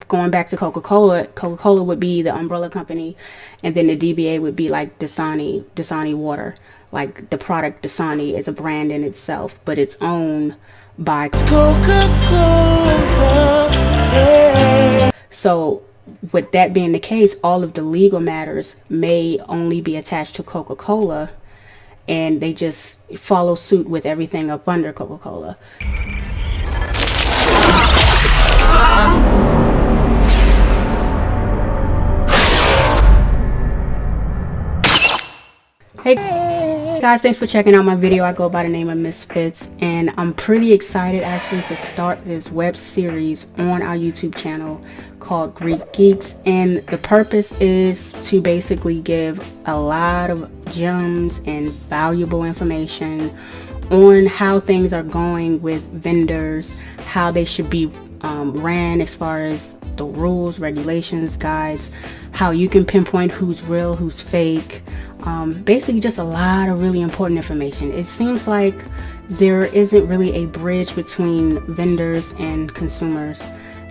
going back to Coca-Cola would be the umbrella company, and then the DBA would be like Dasani water. Like the product Dasani is a brand in itself, but it's owned by Coca-Cola. So with that being the case, all of the legal matters may only be attached to Coca-Cola, and they just follow suit with everything up under Coca-Cola. Hey guys, thanks for checking out my video. I go by the name of Miss Fitz, and I'm pretty excited actually to start this web series on our YouTube channel called Geekz, and the purpose is to basically give a lot of gems and valuable information on how things are going with vendors, how they should be ran as far as the rules, regulations, guides, how you can pinpoint who's real, who's fake. Basically just a lot of really important information. It seems like there isn't really a bridge between vendors and consumers,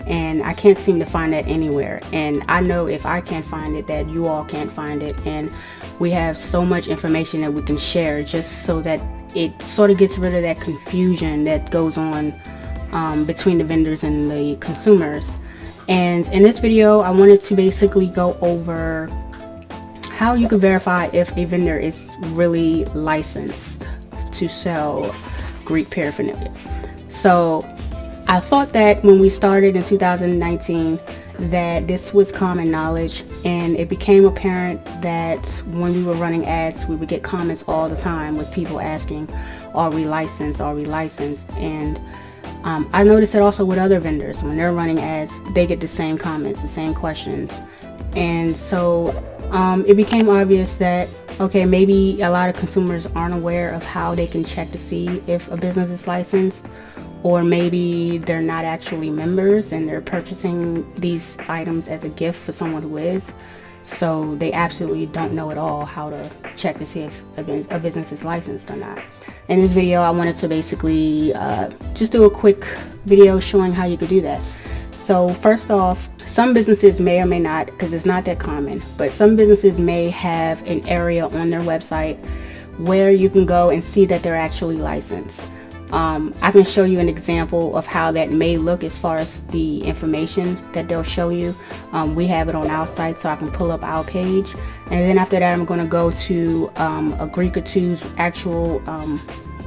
and I can't seem to find that anywhere. And I know if I can't find it, that you all can't find it. And we have so much information that we can share just so that it sort of gets rid of that confusion that goes on between the vendors and the consumers. And in this video, I wanted to basically go over how you can verify if a vendor is really licensed to sell Greek paraphernalia. So I thought that when we started in 2019 that this was common knowledge, and it became apparent that when we were running ads, we would get comments all the time with people asking, are we licensed, are we licensed? And I noticed it also with other vendors. When they're running ads, they get the same comments, the same questions. And so it became obvious that, okay, maybe a lot of consumers aren't aware of how they can check to see if a business is licensed, or maybe they're not actually members and they're purchasing these items as a gift for someone who is. So they absolutely don't know at all how to check to see if a business is licensed or not. In this video, I wanted to basically just do a quick video showing how you could do that. So first off, some businesses may or may not, because it's not that common, but some businesses may have an area on their website where you can go and see that they're actually licensed. I can show you an example of how that may look as far as the information that they'll show you. We have it on our site, so I can pull up our page, and then after that I'm going to go to a Greek or Two's actual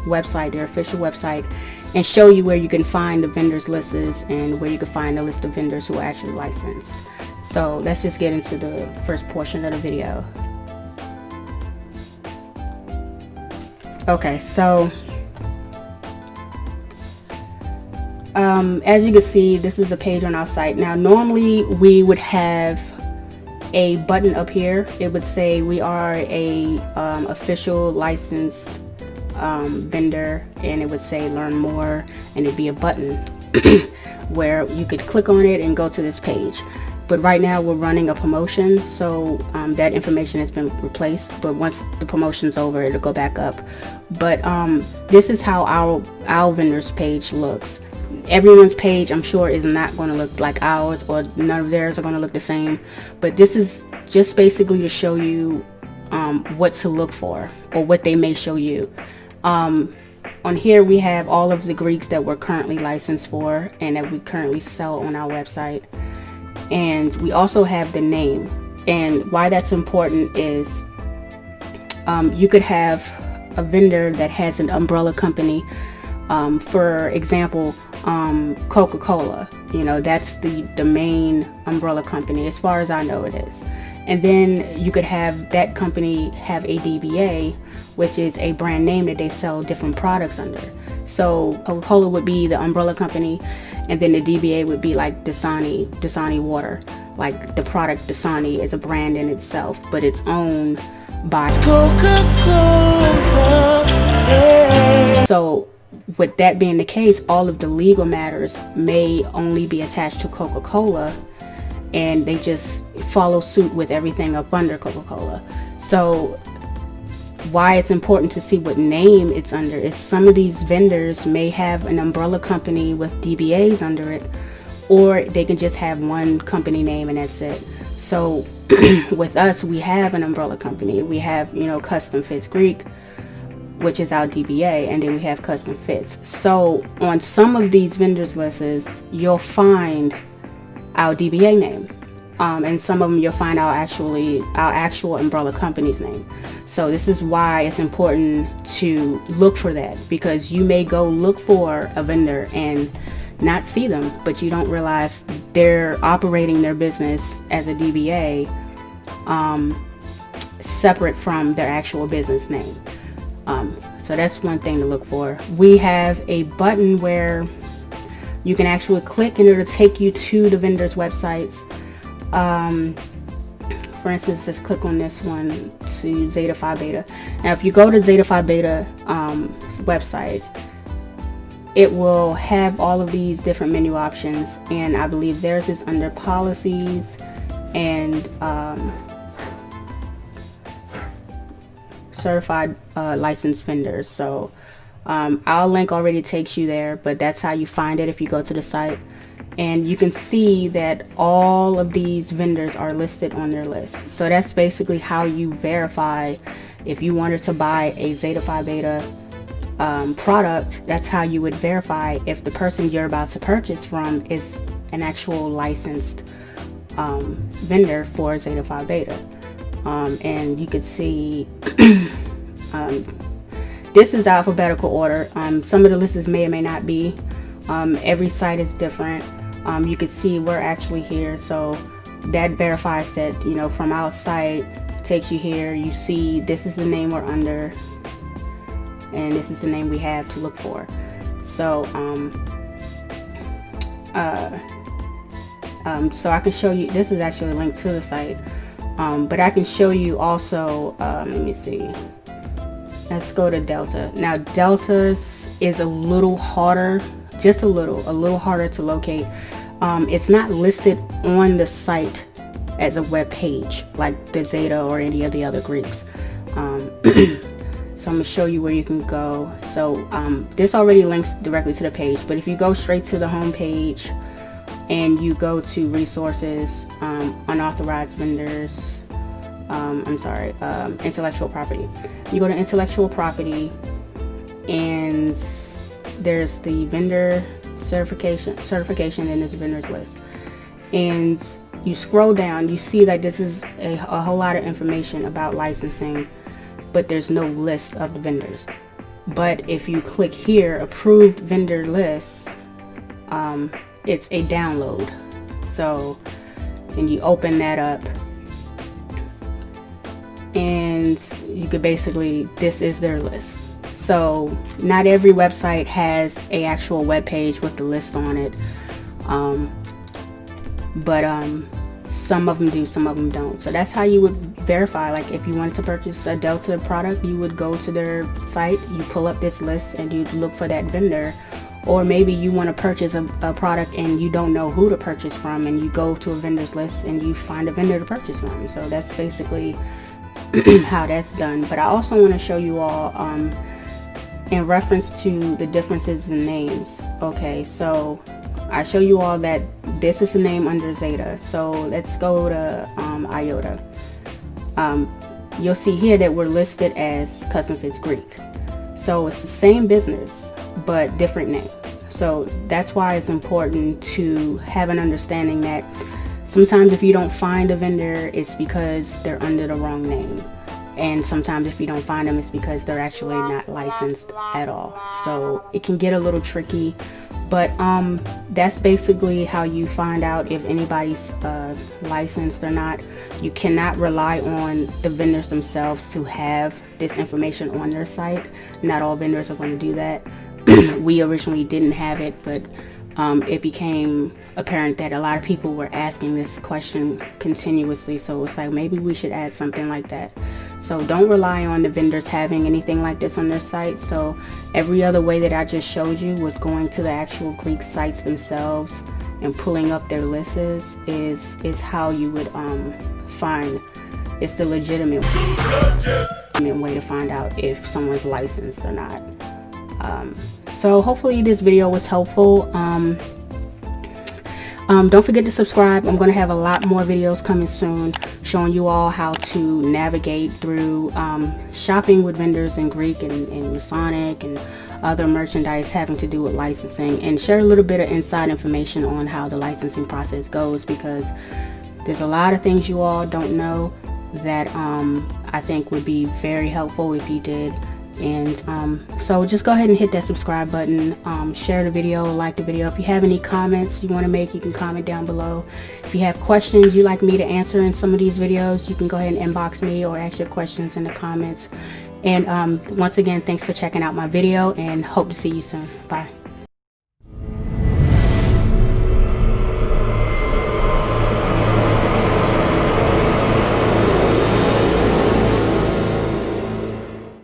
website, their official website, and show you where you can find the vendors lists and where you can find a list of vendors who are actually licensed. So let's just get into the first portion of the video. Okay, so as you can see, this is a page on our site. Now normally we would have a button up here. It would say we are a official licensed vendor, and it would say learn more, and it'd be a button where you could click on it and go to this page. But right now we're running a promotion, so that information has been replaced, but once the promotion's over, it'll go back up. But this is how our vendors page looks. Everyone's page, I'm sure, is not going to look like ours, or none of theirs are going to look the same, but this is just basically to show you what to look for, or what they may show you. On here we have all of the Greeks that we're currently licensed for and that we currently sell on our website, and we also have the name. And why that's important is you could have a vendor that has an umbrella company, for example, Coca-Cola, you know, that's the main umbrella company as far as I know it is. And then you could have that company have a DBA, which is a brand name that they sell different products under. So Coca-Cola would be the umbrella company, and then the DBA would be like Dasani water. Like the product Dasani is a brand in itself, but it's owned by Coca-Cola. So with that being the case, all of the legal matters may only be attached to Coca-Cola, and they just follow suit with everything up under Coca-Cola. So why it's important to see what name it's under is some of these vendors may have an umbrella company with DBAs under it, or they can just have one company name and that's it. So with us, we have an umbrella company. We have, you know, Custom Fitz Greek, which is our DBA, and then we have Custom Fitz. So on some of these vendors lists, you'll find our DBA name, and some of them you'll find our actual umbrella company's name. So this is why it's important to look for that, because you may go look for a vendor and not see them, but you don't realize they're operating their business as a DBA, separate from their actual business name. So that's one thing to look for. We have a button where you can actually click and it'll take you to the vendor's websites. For instance, just click on this one to Zeta Phi Beta. Now if you go to Zeta Phi Beta website, it will have all of these different menu options, and I believe theirs is under policies and certified licensed vendors. So our link already takes you there, but that's how you find it if you go to the site. And you can see that all of these vendors are listed on their list. So that's basically how you verify if you wanted to buy a Zeta Phi Beta product. That's how you would verify if the person you're about to purchase from is an actual licensed vendor for Zeta Phi Beta. And you could see this is alphabetical order. Some of the lists may or may not be. Every site is different. You could see we're actually here, so that verifies that, you know, from our site takes you here. You see this is the name we're under, and this is the name we have to look for. So so I can show you, this is actually a link to the site, but I can show you also, let me see, let's go to Delta. Now Delta's is a little harder, just a little harder to locate. It's not listed on the site as a web page like the Zeta or any of the other Greeks. So I'm gonna show you where you can go. So this already links directly to the page, but if you go straight to the home page and you go to resources, unauthorized vendors, intellectual property. You go to intellectual property, and there's the vendor certification, and there's a vendors list. And you scroll down, you see that this is a whole lot of information about licensing, but there's no list of the vendors. But if you click here, approved vendor lists, it's a download. So, and you open that up, and you could basically, this is their list. So not every website has a actual web page with the list on it, but some of them do, some of them don't. So that's how you would verify. Like if you wanted to purchase a Delta product, you would go to their site, you pull up this list, and you look for that vendor. Or maybe you want to purchase a product and you don't know who to purchase from, and you go to a vendor's list and you find a vendor to purchase from. So that's basically how that's done. But I also want to show you all in reference to the differences in names. Okay, so I show you all that this is the name under Zeta. So let's go to IOTA. You'll see here that we're listed as Custom Fitz Greek. So it's the same business but different name. So that's why it's important to have an understanding that sometimes if you don't find a vendor, it's because they're under the wrong name. And sometimes if you don't find them, it's because they're actually not licensed at all. So it can get a little tricky, but that's basically how you find out if anybody's licensed or not. You cannot rely on the vendors themselves to have this information on their site. Not all vendors are going to do that. We originally didn't have it, but it became apparent that a lot of people were asking this question continuously, so it's like maybe we should add something like that. So don't rely on the vendors having anything like this on their site. So every other way that I just showed you with going to the actual Greek sites themselves and pulling up their lists is how you would find, it's the legitimate way to find out if someone's licensed or not. So hopefully this video was helpful. Don't forget to subscribe. I'm going to have a lot more videos coming soon showing you all how to navigate through shopping with vendors in Greek and Masonic and other merchandise having to do with licensing, and share a little bit of inside information on how the licensing process goes, because there's a lot of things you all don't know that I think would be very helpful if you did. And so just go ahead and hit that subscribe button, share the video, like the video. If you have any comments you want to make, you can comment down below. If you have questions you'd like me to answer in some of these videos, you can go ahead and inbox me or ask your questions in the comments. And once again, thanks for checking out my video, and hope to see you soon. Bye.